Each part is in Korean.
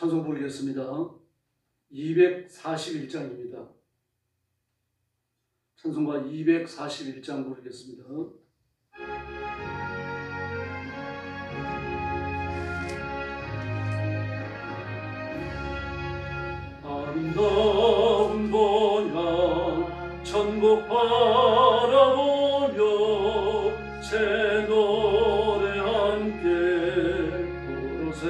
찬송 부르겠습니다. 241장입니다. 찬송가 241장 부르겠습니다. 아름다운 본향 천국 바라보며 새 노래 함께 부르세.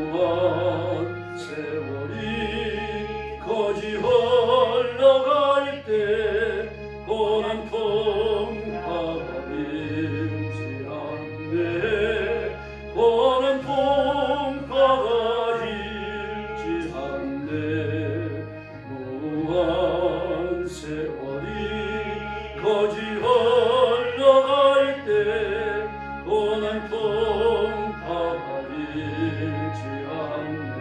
무한 세월이 거지 흘러갈 때 고난 풍파가 일지 않네. 고난 풍파가 일지 않네. 무한 세월이 거지 흘러갈 때 고난 풍파가 일지 않네.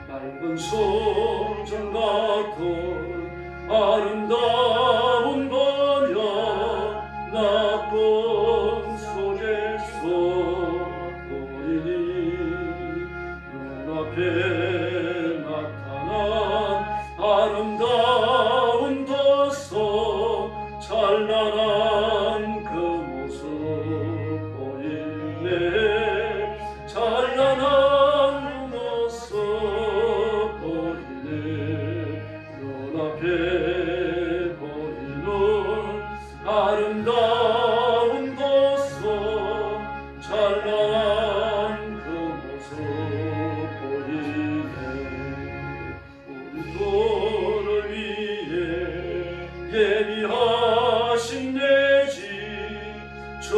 맑은 소정 같은 아름다운 번영 나 꿈속에서 보이니. 눈앞에 나타난 아름다운 도성 찬란한 그 모습 보이네. 찬란한 그 모습 보이네. 눈앞에 보이는 아름다운 도성 찬란한 그 모습 보이네. 우리 도를 위해 예비하신 내지 주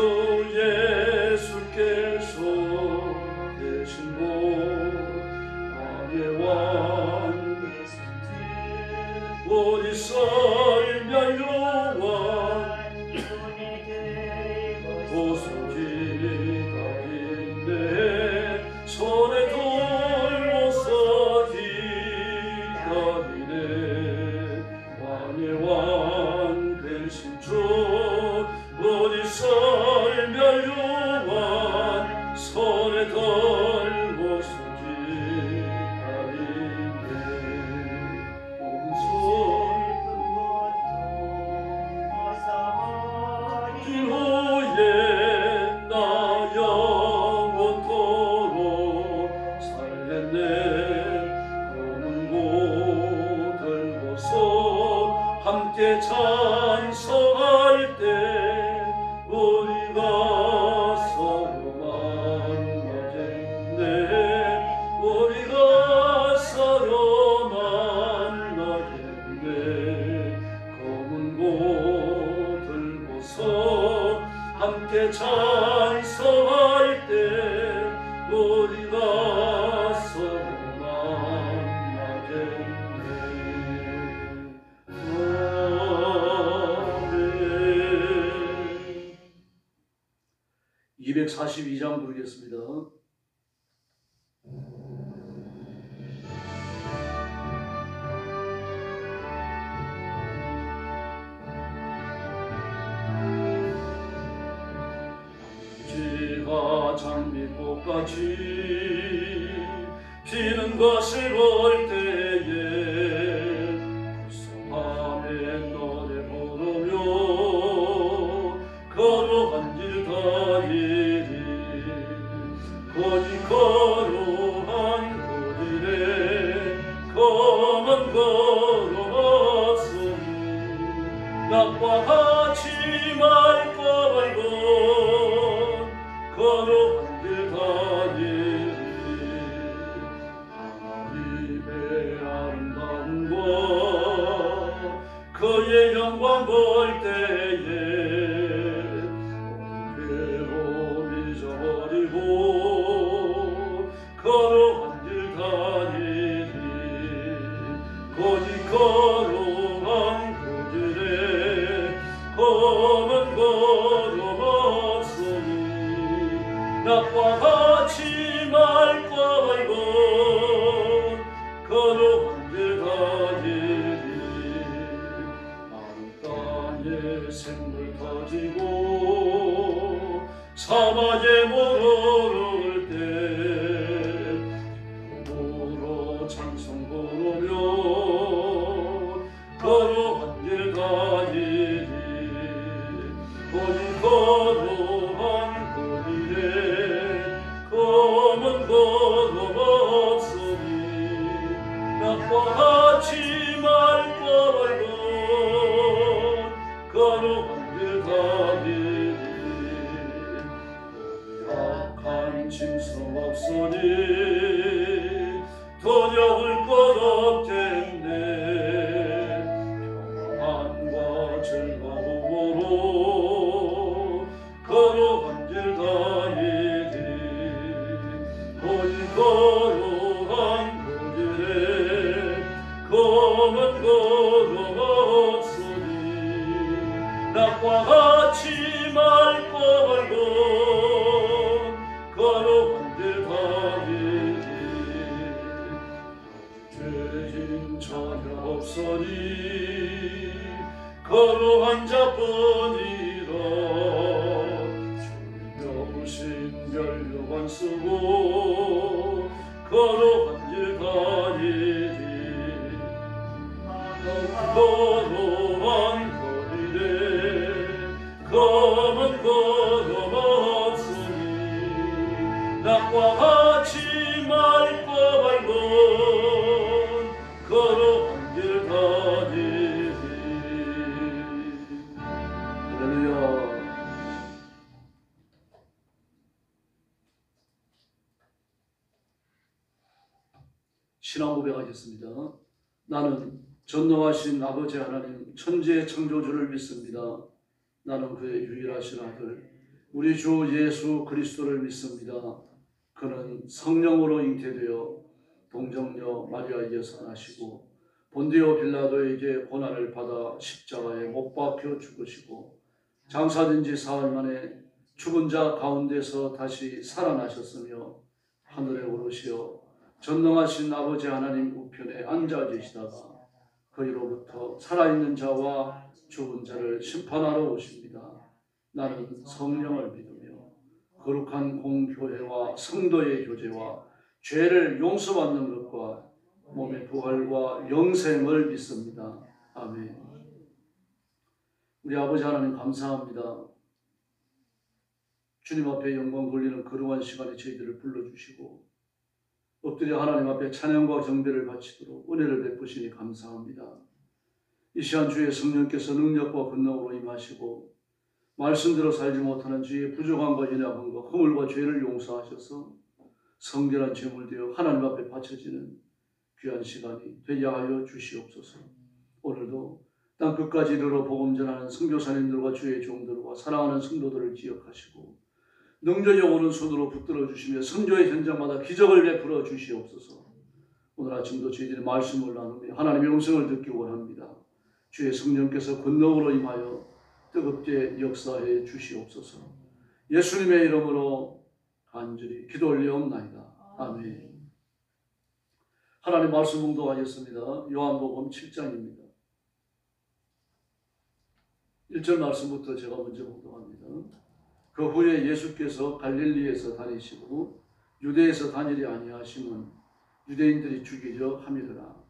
예수께서 계신 곳 왕의 왕 우리 썰면 요한 보석이 달리네. 손에 돌보서 기다리네. 왕의 왕 되신 주 우리 썰면 요한 손에 돌보서 기다리네. 길 후에 나 영원토록 살겠네. 검은 고 들고서 함께 찬송할 때 우리가 서로 만나겠네. 우리가 서로 만나겠네. 검은 고 들고서 함께 찬송할 때 우리가 서로 만나겠네. 아멘. 242장 부르겠습니다. 지가 장미꽃같이 피는 것을 볼 때에 불쌍함에 노래 부르며 걸어간 길 다니리. 거지 걸어간 그 길에 검은 걸어갔으니 낙과 같이 맑고 밝은 걸어간 길 다니리. 하나님의 아름다움과 그의 영광 볼 때에 괴로움 잊어버리고 걸어간 길 다니리. 거짓 걸어간 그 길에 검은 걸어갔으니 낙과 같이 맑고 밝은 걸어간 길 다니리. 마른 땅에 샘물 터지고 사막에 못 오를 때 찬송 부르며 거룩한 길 다니리 오직 거룩한 거리에 검은 거룩 없으니 낮과 같이 맑고 밝은 거룩한 길 다니리 약한 짐승 없으니 도적을 것 없겠네 평안과 즐거움으로 거룩한 길 다니리 오직 거룩한 거리에 검은 거룩 없으니 낮과 같이 맑고 밝은 거룩한 길 다니리 죄진 전혀 없으니 거룩한 자뿐이라 주명신 멸류관 쓰고 거룩한 길 다니리 거룩한 거리에 검은 거룩 없으니 낮과 같이 맑고 밝은 거룩한 길 다니리 할렐루야. 신앙 고백하겠습니다. 나는 전능하신 아버지 하나님 천지의 창조주를 믿습니다. 나는 그의 유일하신 아들 우리 주 예수 그리스도를 믿습니다. 그는 성령으로 잉태되어 동정녀 마리아에게서 나시고 본디오 빌라도에게 고난을 받아 십자가에 못 박혀 죽으시고 장사된 지 사흘 만에 죽은 자 가운데서 다시 살아나셨으며 하늘에 오르시어 전능하신 아버지 하나님 우편에 앉아 계시다가 그이로부터 살아있는 자와 죽은 자를 심판하러 오십니다. 나는 성령을 믿으며 거룩한 공교회와 성도의 교제와 죄를 용서받는 것과 몸의 부활과 영생을 믿습니다. 아멘. 우리 아버지 하나님 감사합니다. 주님 앞에 영광 돌리는 거룩한 시간에 저희들을 불러주시고 엎드려 하나님 앞에 찬양과 경배를 바치도록 은혜를 베푸시니 감사합니다. 이 시간 주의 성령께서 능력과 권능으로 임하시고 말씀대로 살지 못하는 주의 부족함과 연약함과 허물과 죄를 용서하셔서 성결한 제물 되어 하나님 앞에 바쳐지는 귀한 시간이 되게 하여 주시옵소서. 오늘도 땅 끝까지 이르러 복음 전하는 선교사님들과 주의 종들과 사랑하는 성도들을 기억하시고 능력이 오른손으로 붙들어 주시며 선교의 현장마다 기적을 베풀어 주시옵소서. 오늘 아침도 저희들이 말씀을 나누며 하나님의 음성을 듣기 원합니다. 주의 성령께서 권능으로 임하여 뜨겁게 역사해 주시옵소서. 예수님의 이름으로 간절히 기도 올리옵나이다. 아멘. 하나님 말씀 봉독하겠습니다. 요한복음 7장입니다. 1절 말씀부터 제가 먼저 봉독합니다. 그 후에 예수께서 갈릴리에서 다니시고 유대에서 다니리 아니하심은 유대인들이 죽이려 함이더라.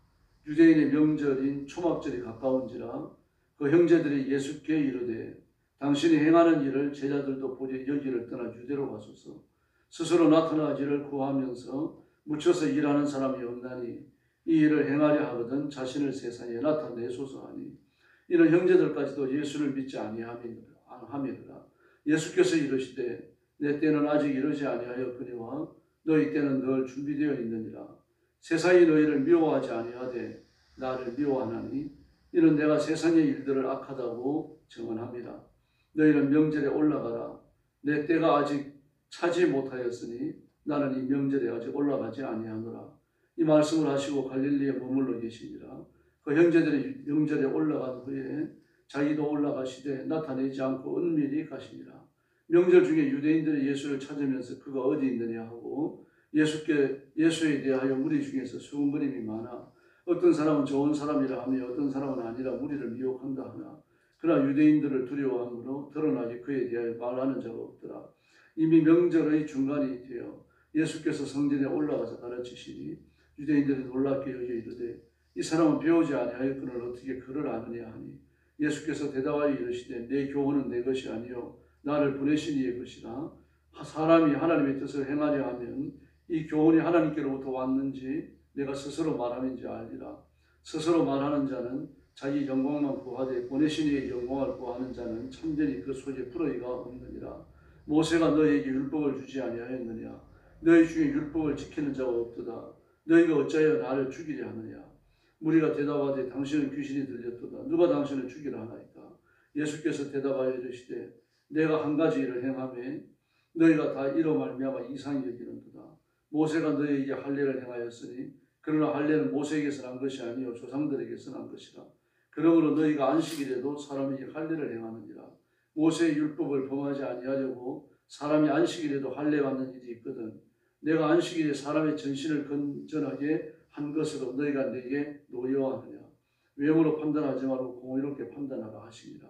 유대인의 명절인 초막절이 가까운지라 그 형제들이 예수께 이르되 당신이 행하는 일을 제자들도 보려 여기를 떠나 유대로 가소서. 스스로 나타나기를 구하면서 묻혀서 일하는 사람이 없나니 이 일을 행하려 하거든 자신을 세상에 나타내소서 하니 이는 형제들까지도 예수를 믿지 아니함이더라. 예수께서 이르시되 내 때는 아직 이르지 아니하였거니와 너희 때는 늘 준비되어 있느니라. 세상이 너희를 미워하지 아니하되 나를 미워하나니 이는 내가 세상의 일들을 악하다고 증언합니다. 너희는 명절에 올라가라. 내 때가 아직 차지 못하였으니 나는 이 명절에 아직 올라가지 아니하노라. 이 말씀을 하시고 갈릴리에 머물러 계시니라. 그 형제들이 명절에 올라간 후에 자기도 올라가시되 나타내지 않고 은밀히 가시니라. 명절 중에 유대인들이 예수를 찾으면서 그가 어디 있느냐 하고 예수에 대하여 무리 중에서 수군거림이 많아 어떤 사람은 좋은 사람이라 하며 어떤 사람은 아니라 무리를 미혹한다 하나 그러나 유대인들을 두려워함으로 드러나게 그에 대하여 말하는 자가 없더라. 이미 명절의 중간이 되어 예수께서 성전에 올라가서 가르치시니 유대인들이 놀랍게 여겨 이르되 이 사람은 배우지 아니하였거늘 어떻게 그를 아느냐 하니 예수께서 대답하여 이르시되 내 교훈은 내 것이 아니요 나를 보내신 이의 것이라. 사람이 하나님의 뜻을 행하려 하면 이 교훈이 하나님께로부터 왔는지 내가 스스로 말하는지 알리라. 스스로 말하는 자는 자기 영광만 구하되 보내신 이의 영광을 구하는 자는 참되니 그 속에 불의가 없느니라. 모세가 너희에게 율법을 주지 아니하였느냐? 너희 중에 율법을 지키는 자가 없도다. 너희가 어찌하여 나를 죽이려 하느냐? 무리가 대답하되 당신은 귀신이 들렸도다. 누가 당신을 죽이려 하나이까? 예수께서 대답하여 이르시되 내가 한 가지 일을 행하매 너희가 다 이로 말미암아 이상히 여기는도다. 모세가 너희에게 할례를 행하였으니 그러나 할례는 모세에게서 난 것이 아니요 조상들에게서 난 것이라. 그러므로 너희가 안식일에도 사람에게 할례를 행하느니라. 모세의 율법을 범하지 아니하려고 사람이 안식일에도 할례 받는 일이 있거든. 내가 안식일에 사람의 전신을 건전하게 한 것으로 너희가 내게 노여워하느냐. 외모로 판단하지 말고 공의롭게 판단하라 하시니라.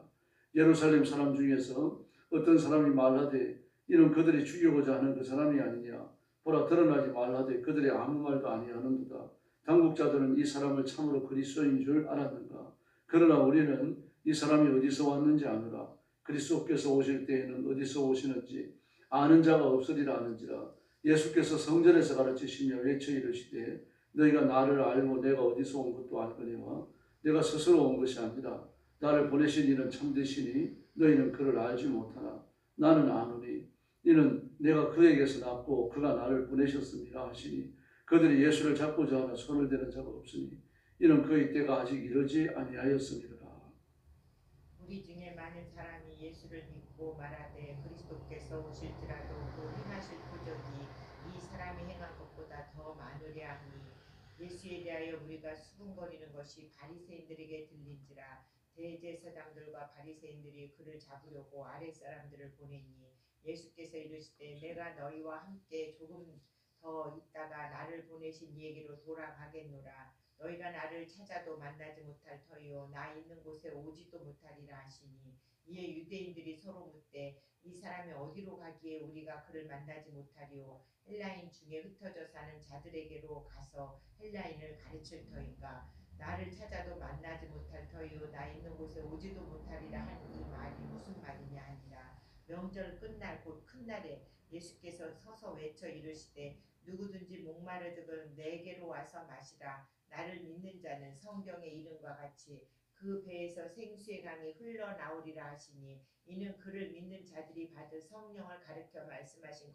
예루살렘 사람 중에서 어떤 사람이 말하되 이는 그들이 죽이고자 하는 그 사람이 아니냐. 보라 드러나지 말하되 그들이 아무 말도 아니하는도다. 당국자들은 이 사람을 참으로 그리스도인 줄 알았는가. 그러나 우리는 이 사람이 어디서 왔는지 아노라. 그리스도께서 오실 때에는 어디서 오시는지 아는 자가 없으리라 하는지라. 예수께서 성전에서 가르치시며 외쳐 이르시되 너희가 나를 알고 내가 어디서 온 것도 알거니와 내가 스스로 온 것이 아니라 나를 보내신 이는 참되시니 너희는 그를 알지 못하나 나는 아노니 이는 내가 그에게서 났고 그가 나를 보내셨습니다 하시니 그들이 예수를 잡고자 하나 손을 대는 자가 없으니 이는 그의 때가 아직 이르지 아니하였음이라. 우리 중에 많은 사람이 예수를 믿고 말하되 그리스도께서 오실지라도 그 행하실 표적이 이 사람이 행한 것보다 더 많으랴 하니 예수에 대하여 우리가 수군거리는 것이 바리새인들에게 들린지라. 대제사장들과 바리새인들이 그를 잡으려고 아랫사람들을 보내니 예수께서 이르시되 내가 너희와 함께 조금 더 있다가 나를 보내신 이에게로 돌아가겠노라. 너희가 나를 찾아도 만나지 못할 터이요 나 있는 곳에 오지도 못하리라 하시니 이에 유대인들이 서로 묻되 이 사람이 어디로 가기에 우리가 그를 만나지 못하리요 헬라인 중에 흩어져 사는 자들에게로 가서 헬라인을 가르칠 터인가. 나를 찾아도 만나지 못할 터이요 나 있는 곳에 오지도 못하리라 한 이 말이 무슨 말이냐 하니라. 명절 끝날 곧 큰 날에 예수께서 서서 외쳐 이르시되 누구든지 목마르거든 내게로 와서 마시라. 나를 믿는 자는 성경에 이름과 같이 그 배에서 생수의 강이 흘러나오리라 하시니 이는 그를 믿는 자들이 받을 성령을 가르쳐 말씀하신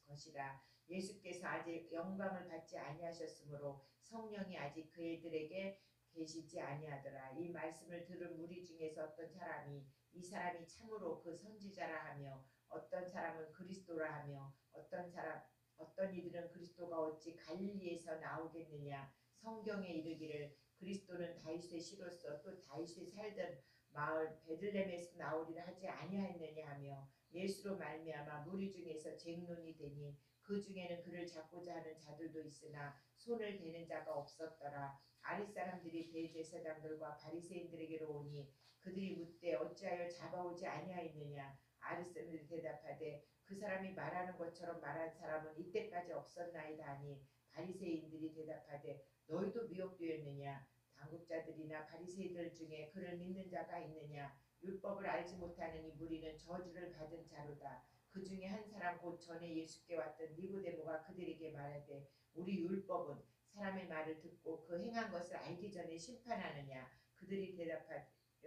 것이라. 예수께서 아직 영광을 받지 아니하셨으므로 성령이 아직 그들에게 계시지 아니하더라. 이 말씀을 들은 무리 중에서 어떤 사람이 이 사람이 참으로 그 선지자라 하며 어떤 사람은 그리스도라 하며 어떤 이들은 그리스도가 어찌 갈릴리에서 나오겠느냐. 성경에 이르기를 그리스도는 다윗의 씨로서 또 다윗이 살던 마을 베들레헴에서 나오리라 하지 아니하였느냐 하며 예수로 말미암아 무리 중에서 쟁론이 되니 그 중에는 그를 잡고자 하는 자들도 있으나 손을 대는 자가 없었더라. 아랫사람들이 대제사장들과 바리새인들에게로 오니 그들이 묻되 어찌하여 잡아오지 아니하였느냐. 아랫사람들이 대답하되 그 사람이 말하는 것처럼 말한 사람은 이때까지 없었나이다 하니 바리새인들이 대답하되 너희도 미혹되었느냐. 당국자들이나 바리새인들 중에 그를 믿는 자가 있느냐. 율법을 알지 못하는 이 무리는 저주를 받은 자로다. 그 중에 한 사람 곧 전에 예수께 왔던 니고데모가 그들에게 말하되 우리 율법은 사람의 말을 듣고 그 행한 것을 알기 전에 심판하느냐. 그들이 대답하여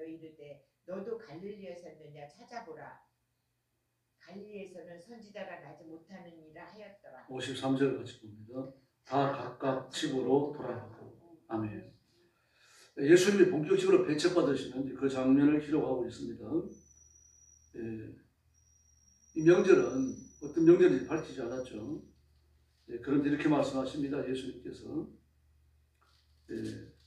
이르되 너도 갈릴리에서였느냐. 찾아보라. 갈릴리에서는 선지자가 나지 못하느니라 하였더라. 53절 같이 봅니다. 다 각각 집으로 돌아가고. 아멘. 예수님이 본격적으로 배척받으시는 그 장면을 기록하고 있습니다. 이 명절은 어떤 명절인지 밝히지 않았죠. 그런데 이렇게 말씀하십니다. 예수님께서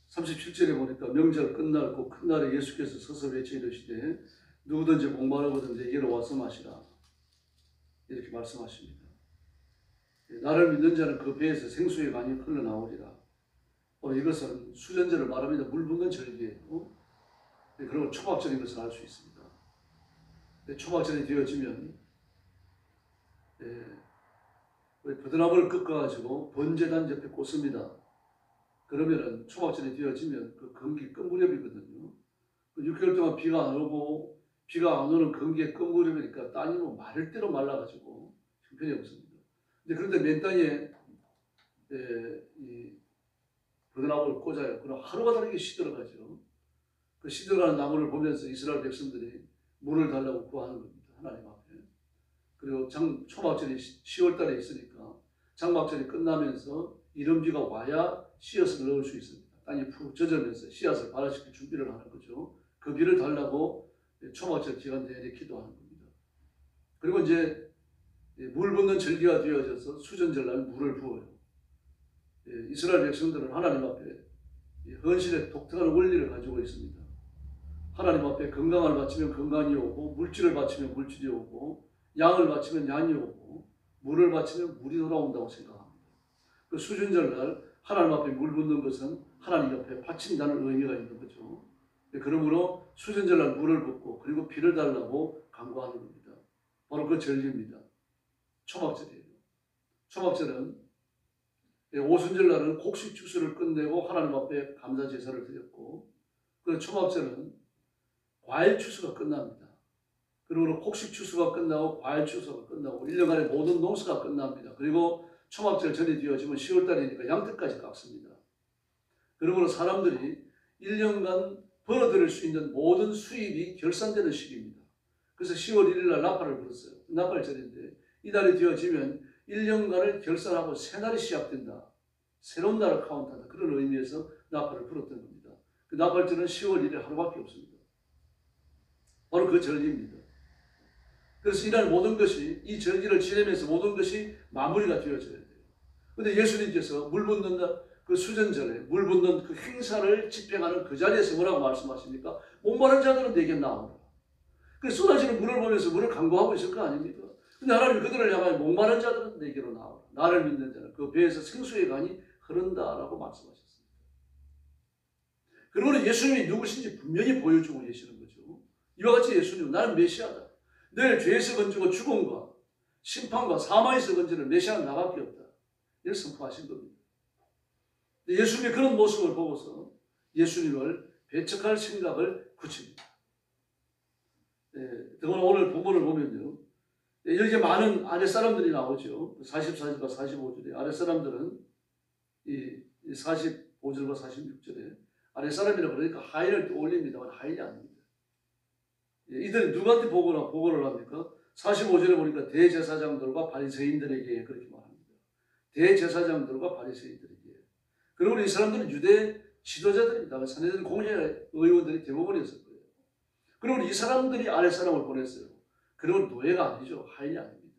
37절에 보니까 명절 끝날 그 큰 날에 예수께서 서서 외쳐 이르시되 누구든지 목마르거든 내게로 와서 마시라. 이렇게 말씀하십니다. 나를 믿는 자는 그 배에서 생수의 강이 흘러나오리라. 이것은 수전절을 말합니다. 물 붓는 절기예요. 그리고 초막절인 것을 알 수 있습니다. 초막절이 되어지면 버드나무를 꺾어가지고 번제단 옆에 꽂습니다. 그러면은 초막절이 되어지면 그 건기 끝 무렵이거든요. 6개월 동안 비가 안 오고 비가 안 오는 건기의 끝 무렵이니까 땅이 뭐 마를 대로 말라가지고 형편이 없습니다. 그런데 맨 땅에 이 버드나무를 꽂아요. 그럼 하루가 다르게 시들어가죠. 그 시들어가는 나무를 보면서 이스라엘 백성들이 물을 달라고 구하는 겁니다. 하나님 앞에. 그리고 초막절이 10월 달에 있으니까 장막절이 끝나면서 이른비가 와야 씨앗을 넣을 수 있습니다. 땅이 푹 젖으면서 씨앗을 발화시킬 준비를 하는 거죠. 그 비를 달라고 초막절 기간 내내 기도하는 겁니다. 그리고 이제 물 붓는 절기가 되어져서 수전절날 물을 부어요. 이스라엘 백성들은 하나님 앞에 헌신의 독특한 원리를 가지고 있습니다. 하나님 앞에 건강을 바치면 건강이 오고, 물질을 바치면 물질이 오고, 양을 바치면 양이 오고, 물을 바치면 물이 돌아온다고 생각합니다. 그 수전절날 하나님 앞에 물 붓는 것은 하나님 앞에 바친다는 의미가 있는 거죠. 그러므로 수전절날 물을 붓고 그리고 비를 달라고 간구하는 겁니다. 바로 그 절기입니다. 초막절이에요. 초막절은 오순절날은 곡식 추수를 끝내고 하나님 앞에 감사 제사를 드렸고, 그 초막절은 과일 추수가 끝납니다. 그리고 곡식 추수가 끝나고 과일 추수가 끝나고 1년간의 모든 농사가 끝납니다. 그리고 초막절 전이 되어지면 10월달이니까 양떼까지 깎습니다. 그러므로 사람들이 1년간 벌어들일 수 있는 모든 수입이 결산되는 시기입니다. 그래서 10월 1일 날 나팔을 불었어요. 나팔절인데 이달이 되어지면 1년간을 결산하고 새 날이 시작된다. 새로운 날을 카운트한다. 그런 의미에서 나팔을 불었던 겁니다. 그 나팔절은 10월 1일 하루밖에 없습니다. 바로 그 절기입니다. 그래서 이날 모든 것이, 이 절기를 지내면서 모든 것이 마무리가 되어져야 돼요. 그런데 예수님께서 물 붓는 그 수전절에 물 붓는 그 행사를 집행하는 그 자리에서 뭐라고 말씀하십니까? 목마른 자들은 내게 나오라. 그래서 쏟아지는 물을 보면서 물을 간구하고 있을 거 아닙니까? 근데 하나님이 그들을 향하여 목마른 자들은 내게로 나오라. 나를 믿는 자는 그 배에서 생수의 강이 흐른다라고 말씀하셨습니다. 그러고는 예수님이 누구신지 분명히 보여주고 계시는 거죠. 이와 같이 예수님은 나는 메시아다. 늘 죄에서 건지고 죽음과 심판과 사망에서 건지는 메시아는 나밖에 없다. 이를 선포하신 겁니다. 예수님의 그런 모습을 보고서 예수님을 배척할 생각을 굳힙니다. 더구나 오늘 본문을 보면요, 여기 많은 아랫사람들이 나오죠. 44절과 45절에 아랫사람들은 이 45절과 46절에 아랫사람이라고 그러니까 하인을 떠올립니다만 하인이 아닙니다. 이들이 누구한테 보고를 합니까? 45절에 보니까 대제사장들과 바리새인들에게 그렇게 말합니다. 대제사장들과 바리새인들에게. 그리고 이 사람들은 유대 지도자들입니다. 산헤드린 공회 의원들이 대부분이었을 거예요. 그리고 이 사람들이 아랫사람을 보냈어요. 그리고 노예가 아니죠. 하인이 아닙니다.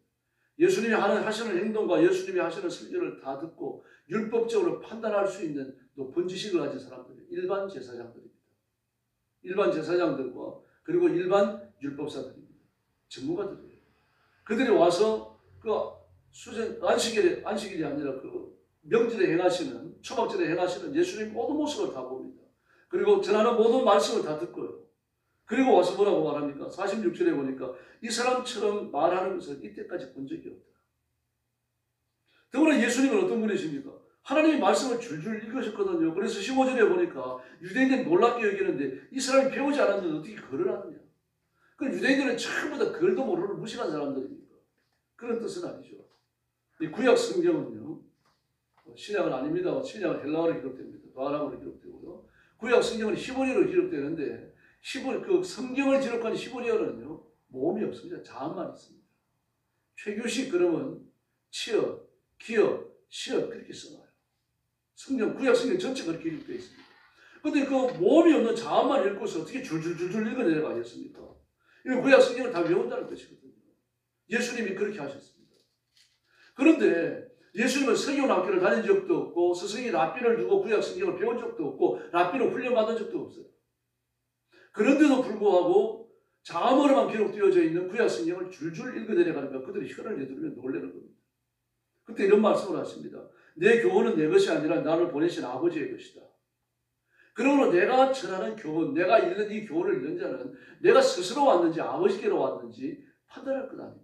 예수님이 하시는 행동과 예수님이 하시는 설교를 다 듣고 율법적으로 판단할 수 있는 높은 지식을 가진 사람들이 일반 제사장들입니다. 일반 제사장들과 그리고 일반 율법사들입니다. 전문가들이에요. 그들이 와서 그 안식일이 아니라 그 명절에 행하시는, 초막절에 행하시는 예수님 모든 모습을 다 봅니다. 그리고 전하는 모든 말씀을 다 듣고요. 그리고 와서 뭐라고 말합니까? 46절에 보니까 이 사람처럼 말하는 것을 이때까지 본 적이 없다. 더구나 예수님은 어떤 분이십니까? 하나님의 말씀을 줄줄 읽으셨거든요. 그래서 15절에 보니까 유대인들이 놀랍게 여기는데 이 사람이 배우지 않았는데 어떻게 글을 하느냐. 그 유대인들은 전부 다 글도 모르는 무식한 사람들입니까? 그런 뜻은 아니죠. 이 구약 성경은요, 신약은 아닙니다. 신약은 헬라어로 기록됩니다. 또 아람어로 기록되고요. 구약 성경은 히브리어로 기록되는데 그 성경을 기록한 히브리어는요, 모음이 없습니다. 자음만 있습니다. 최규식 그러면 치어, 기어, 시어 그렇게 써놔요. 구약 성경 전체 그렇게 기록되어 있습니다. 그런데 그 모음이 없는 자음만 읽고서 어떻게 줄줄줄줄 읽어내려가겠습니까? 이거 구약 성경을 다 외운다는 것이거든요. 예수님이 그렇게 하셨습니다. 그런데 예수님은 성경학교를 다닌 적도 없고 스승이 랍비를 두고 구약 성경을 배운 적도 없고 랍비로 훈련받은 적도 없어요. 그런데도 불구하고 자음으로만 기록되어져 있는 구약 성경을 줄줄 읽어내려가니까 그들이 혀를 내두르며 놀라는 겁니다. 그때 이런 말씀을 하십니다. 내 교훈은 내 것이 아니라 나를 보내신 아버지의 것이다. 그러므로 내가 전하는 교훈, 내가 읽는 이 교훈을 읽는 자는 내가 스스로 왔는지 아버지께로 왔는지 판단할 것 아니냐.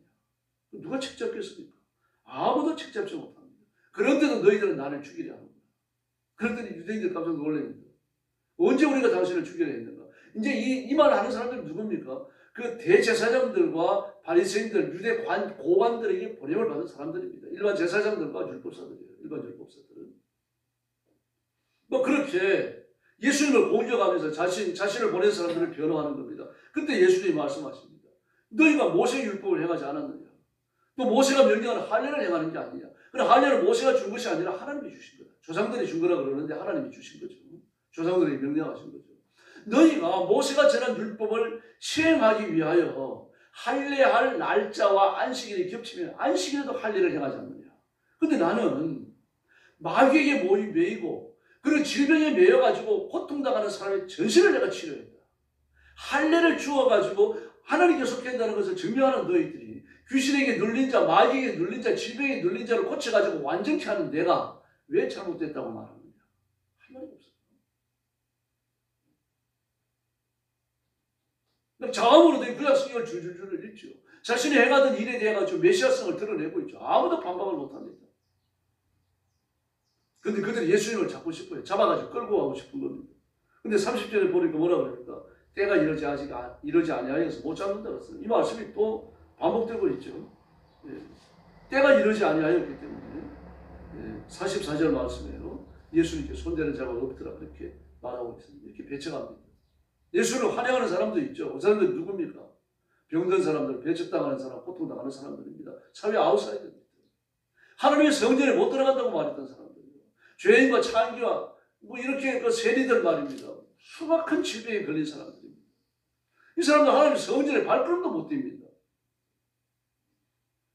누가 책잡겠습니까? 아무도 책잡지 못합니다. 그런데도 너희들은 나를 죽이려 하는구나. 그랬더니 유대인들 깜짝 놀랍니다. 언제 우리가 당신을 죽이려 했는가? 이제 이 말 하는 사람들은 누굽니까? 그 대제사장들과 바리새인들, 유대 고관들에게 보냄을 받은 사람들입니다. 일반 제사장들과 율법사들이에요. 일반 율법사들은. 뭐 그렇게 예수님을 공격하면서 자신을 보낸 사람들을 변호하는 겁니다. 그때 예수님이 말씀하십니다. 너희가 모세의 율법을 행하지 않았느냐? 또 모세가 명령하는 할례를 행하는 게 아니냐? 그럼 할례는 모세가 준 것이 아니라 하나님이 주신 거다. 조상들이 준 거라 그러는데 하나님이 주신 거죠. 조상들이 명령하신 거죠. 너희가 모세가 전한 율법을 시행하기 위하여 할례할 날짜와 안식일이 겹치면 안식일에도 할례를 행하지 않느냐? 근데 나는 마귀에게 매이고 그리고 질병에 매여가지고 고통당하는 사람의 전신을 내가 치료했다. 할례를 주어가지고 하나님께 속한다는 것을 증명하는 너희들이 귀신에게 눌린 자, 마귀에게 눌린 자, 질병에 눌린 자를 고쳐가지고 완전케 하는 내가 왜 잘못됐다고 말하느냐? 할 말이 없어. 자음으로 된 구약성경을 줄줄줄 읽죠. 자신이 행하던 일에 대해 가지고 메시아성을 드러내고 있죠. 아무도 반박을 못합니다. 근데 그들이 예수님을 잡고 싶어요. 잡아가지고 끌고 가고 싶은 겁니다. 근데 30절에 보니까 뭐라고 그럽니까? 때가 이러지 아니하여서 못 잡는다 그랬어요. 이 말씀이 또 반복되고 있죠. 예. 때가 이러지 아니하였기 때문에 44절 말씀이에요. 예수님께 손대는 자가 없더라 그렇게 말하고 있습니다. 이렇게 배척합니다. 예수를 환영하는 사람도 있죠. 그 사람들이 누굽니까? 병든 사람들, 배척당하는 사람, 고통당하는 사람들입니다. 사회 아웃사이더입니다. 하나님의 성전에 못 들어간다고 말했던 사람들이에요. 죄인과 창기와 뭐 이렇게 그 세리들 말입니다. 수박한 질병에 걸린 사람들입니다. 이 사람들 하나님의 성전에 발걸음도 못 댑니다.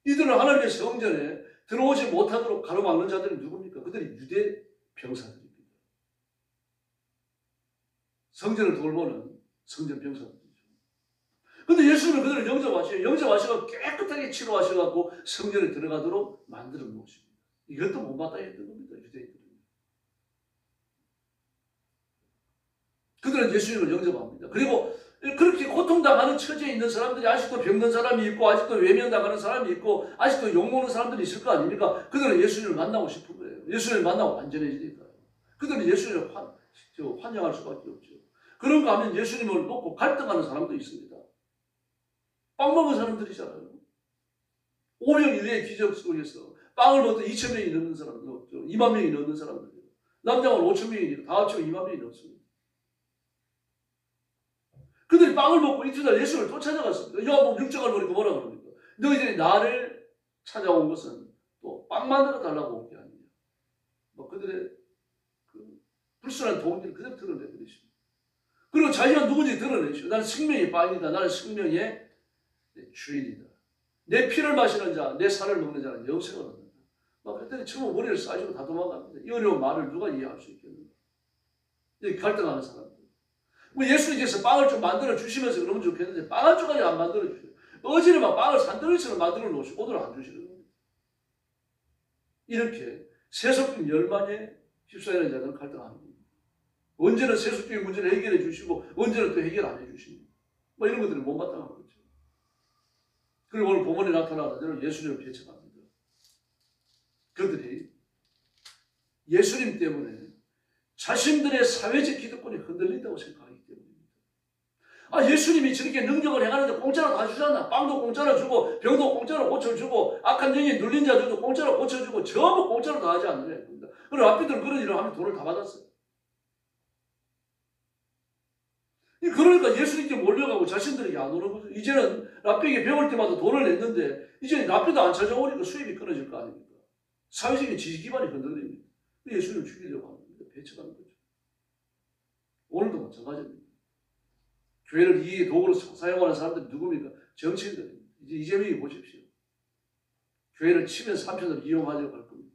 이들은 하나님의 성전에 들어오지 못하도록 가로막는 자들이 누굽니까? 그들이 유대 병사들입니다. 성전을 돌보는 성전 병사들이죠. 근데 예수님은 그들을 영접하시고 영접하셔서 깨끗하게 치료하셔갖고 성전에 들어가도록 만들어 놓으십니다. 이것도 못마땅했던 겁니다. 유대인들은. 그들은 예수님을 영접합니다. 그리고 그렇게 고통당하는 처지에 있는 사람들이 아직도 병든 사람이 있고 아직도 외면당하는 사람이 있고 아직도 욕먹는 사람들이 있을 거 아닙니까? 그들은 예수님을 만나고 싶은 거예요. 예수님을 만나고 완전해지니까요. 그들은 예수님을 환영할 수밖에 없죠. 그런가 하면 예수님을 놓고 갈등하는 사람도 있습니다. 빵 먹은 사람들이잖아요. 5명 이내의 기적 속에서 빵을 먹던 2,000명이 넘는 사람들 없죠. 2만 명이 넘는 사람들이에요. 남자만 5,000명이니까 다 합치면 2만 명이 넘습니다. 그들이 빵을 먹고 이튿날 예수를 또 찾아갔습니다. 요한복음 6장을 보니까 뭐라 그럽니까? 너희들이 나를 찾아온 것은 또 빵 만들어 달라고 온 게 아니냐. 뭐 그들의 그 불순한 동기를 그대로 드러내버리십니다. 그리고 자기가 누군지 드러내시고 나는 생명의 빵이다. 나는 생명의 주인이다. 내 피를 마시는 자, 내 살을 먹는 자는 영생을 얻는다. 막 그랬더니 처음 머리를 싸시고 다 도망갑니다. 이 어려운 말을 누가 이해할 수 있겠는가? 여기 갈등하는 사람들. 뭐 예수님께서 빵을 좀 만들어 주시면서 그러면 좋겠는데 빵 한 조각이 안 만들어 주셔요. 어제는 막 빵을 산더미처럼 만들어 놓으시고 오늘은 안 주시는 겁니다. 이렇게 세속적 열만에 휩싸이는 자들은 갈등하는 겁니다. 언제는 세속적인 문제를 해결해 주시고 언제는 또 해결 안 해 주십니다. 뭐 이런 것들이 못마땅한 거죠. 그리고 오늘 본문에 나타나는 대로 예수님을 배척합니다. 그들이 예수님 때문에 자신들의 사회적 기득권이 흔들린다고 생각하기 때문입니다. 아, 예수님이 저렇게 능력을 행하는데 공짜로 다 주잖아. 빵도 공짜로 주고 병도 공짜로 고쳐주고 악한 영이 눌린 자들도 공짜로 고쳐주고 전부 공짜로 다 하지 않느냐 이겁니다. 그리고 랍비들은 그런 일을 하면 돈을 다 받았어요. 그러니까 예수님께 몰려가고 자신들에게 안 오는 거죠. 이제는 랍비에게 배울 때마다 돈을 냈는데 이제 랍비도 안 찾아오니까 수입이 끊어질 거 아닙니까? 사회적인 지지 기반이 흔들립니다. 예수님을 죽이려고 하는 겁니다. 배척하는 거죠. 오늘도 마찬가지입니다. 교회를 이 도구로 사용하는 사람들이 누굽니까? 정치인들입니다. 이제 이재명이 보십시오. 교회를 치면서 한편으로 이용하려고 할 겁니다.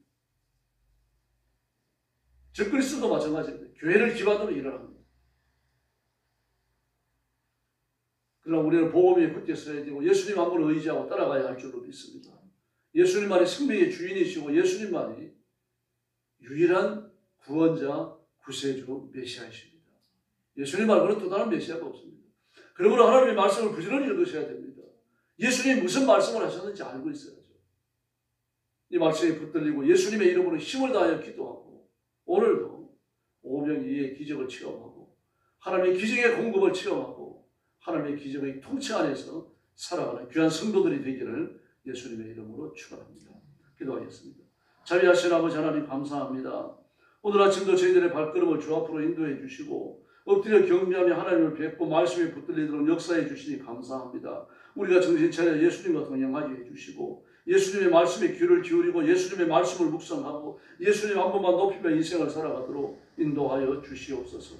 적그리스도도 마찬가지입니다. 교회를 기반으로 일을 합니다. 그러나 우리는 복음에 굳게 서야 되고 예수님 한 분을 의지하고 따라가야 할 줄로 믿습니다. 예수님만이 생명의 주인이시고 예수님만이 유일한 구원자, 구세주, 메시아이십니다. 예수님 말고는 또 다른 메시아가 없습니다. 그러므로 하나님의 말씀을 부지런히 읽으셔야 됩니다. 예수님이 무슨 말씀을 하셨는지 알고 있어야죠. 이 말씀에 붙들리고 예수님의 이름으로 힘을 다하여 기도하고 오늘도 오병이의 기적을 체험하고 하나님의 기적의 공급을 체험하고 하나님의 기적의 통치 안에서 살아가는 귀한 성도들이 되기를 예수님의 이름으로 축원합니다. 기도하겠습니다. 자비하신 아버지 하나님 감사합니다. 오늘 아침도 저희들의 발걸음을 주 앞으로 인도해 주시고 엎드려 경배하며 하나님을 뵙고 말씀이 붙들리도록 역사해 주시니 감사합니다. 우리가 정신 차려 예수님과 동행하게 해주시고 예수님의 말씀에 귀를 기울이고 예수님의 말씀을 묵상하고 예수님 한 번만 높이며 인생을 살아가도록 인도하여 주시옵소서.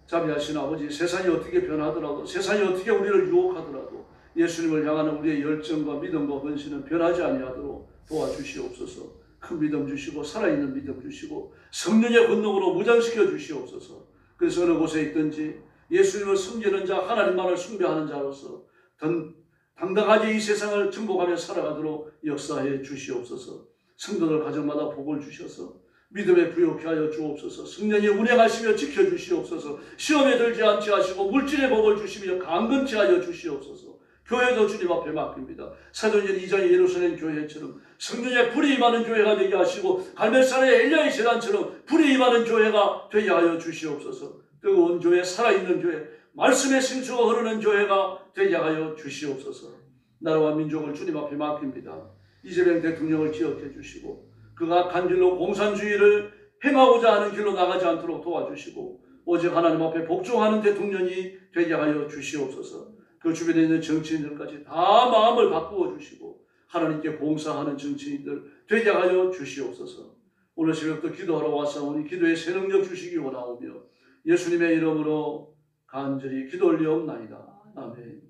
자비하신 아버지, 세상이 어떻게 변하더라도 세상이 어떻게 우리를 유혹하더라도 예수님을 향하는 우리의 열정과 믿음과 헌신은 변하지 아니하도록 도와주시옵소서. 큰 믿음 주시고 살아있는 믿음 주시고 성령의 권능으로 무장시켜 주시옵소서. 그래서 어느 곳에 있든지 예수님을 섬기는 자, 하나님만을 숭배하는 자로서 당당하게 이 세상을 정복하며 살아가도록 역사해 주시옵소서. 성도들 가정마다 복을 주셔서 믿음에 부요케 하여 주옵소서. 성령이 운행하시며 지켜주시옵소서. 시험에 들지 않게 하시고 물질의 복을 주시며 강건케 하여 주시옵소서. 교회도 주님 앞에 맡깁니다. 사도행전 2장의 예루살렘 교회처럼 성령의 불이 임하는 교회가 되게 하시고 갈멜산의 엘리야의 제단처럼 불이 임하는 교회가 되게 하여 주시옵소서. 뜨거운 교회, 살아있는 교회, 말씀의 생수가 흐르는 교회가 되게 하여 주시옵소서. 나라와 민족을 주님 앞에 맡깁니다. 이재명 대통령을 기억해 주시고 그가 간 길로 공산주의를 행하고자 하는 길로 나가지 않도록 도와주시고 오직 하나님 앞에 복종하는 대통령이 되게 하여 주시옵소서. 그 주변에 있는 정치인들까지 다 마음을 바꾸어 주시고 하나님께 봉사하는 정치인들 되게 하여 주시옵소서. 오늘 새벽도 기도하러 왔사오니 기도의 새 능력 주시기 원하오며 예수님의 이름으로 간절히 기도 올리옵나이다. 아멘.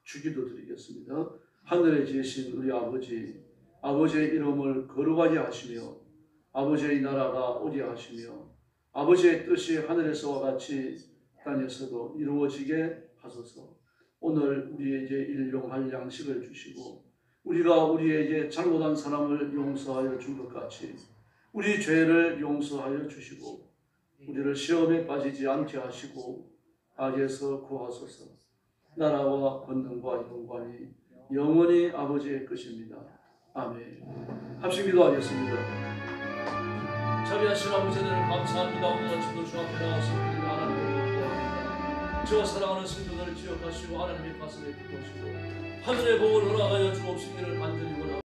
주기도 드리겠습니다. 하늘에 계신 우리 아버지, 아버지의 이름을 거룩하게 하시며 아버지의 나라가 오게 하시며 아버지의 뜻이 하늘에서와 같이 땅에서도 이루어지게 하소서. 오늘 우리에게 일용할 양식을 주시고 우리가 우리에게 잘못한 사람을 용서하여 준 것 같이 우리 죄를 용서하여 주시고 우리를 시험에 빠지지 않게 하시고 악에서 구하소서. 나라와 권능과 영광이 영원히 아버지의 것입니다. 아멘. 합심 기도하겠습니다. 자비하신 아버지 하나님 감사합니다. 오늘 아침도 주 앞에 나와서 우리를 하나님을 구합니다. 저와 사랑하는 성도들을 기억하시고 하나님의 가슴에 품으시고 하늘의 복을 허락하여 주옵시기를 간절히 원합니다.